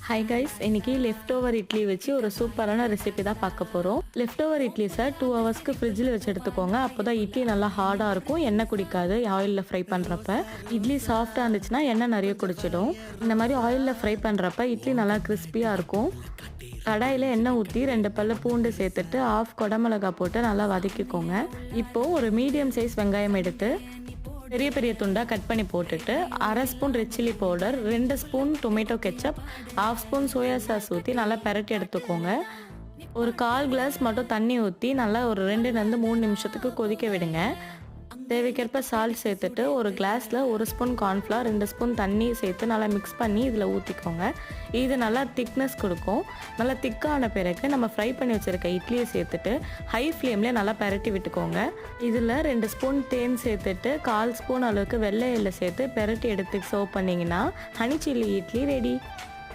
Hi guys, இன்னைக்கு left over idli வச்சு ஒரு சூப்பரான ரெசிபி தான் பார்க்க போகிறோம். லெஃப்ட் ஓவர் இட்லிஸை 2 ஹவர்ஸ்க்கு ஃப்ரிட்ஜில் வச்சு எடுத்துக்கோங்க. அப்போ தான் இட்லி நல்லா ஹார்டாக இருக்கும், எண்ணெய் குடிக்காது. ஆயிலில் ஃப்ரை பண்ணுறப்ப இட்லி சாஃப்டாக இருந்துச்சுன்னா எண்ணெய் நிறைய குடிச்சிடும். இந்த மாதிரி ஆயிலில் ஃப்ரை பண்ணுறப்ப இட்லி நல்லா கிறிஸ்பியாக இருக்கும். கடாயில் எண்ணெய் ஊற்றி 2 பல்லு பூண்டு சேர்த்துட்டு ஆஃப் குடமிளகா போட்டு நல்லா வதக்கிக்கோங்க. இப்போது ஒரு மீடியம் சைஸ் வெங்காயம் எடுத்து பெரிய பெரிய துண்டாக கட் பண்ணி போட்டுட்டு 1/2 spoon red chilli powder, 2 spoon tomato ketchup, 1/2 spoon soya sauce ஊற்றி நல்லா பெரட்டி எடுத்துக்கோங்க. ஒரு 1/4 கிளாஸ் மட்டும் தண்ணி ஊற்றி நல்லா ஒரு 2லேருந்து 3 நிமிஷத்துக்கு கொதிக்க விடுங்க. தேவைக்கேற்ப சால்ட் சேர்த்துட்டு ஒரு கிளாஸில் 1 ஸ்பூன் கார்ன்ஃப்ளவர், 2 ஸ்பூன் தண்ணி சேர்த்து நல்லா மிக்ஸ் பண்ணி இதில் ஊற்றிக்கோங்க. இது நல்லா திக்னஸ் கொடுக்கும். நல்லா திக்கான பிறகு நம்ம ஃப்ரை பண்ணி வச்சுருக்க இட்லியை சேர்த்துட்டு ஹை ஃப்ளேம்லேயே நல்லா பெரட்டி விட்டுக்கோங்க. இதில் 2 ஸ்பூன் தேன் சேர்த்துட்டு 1/4 ஸ்பூன் அளவுக்கு வெள்ளை எள்ளை சேர்த்து பெரட்டி எடுத்து சர்வ் பண்ணிங்கன்னா ஹனி சில்லி இட்லி ரெடி.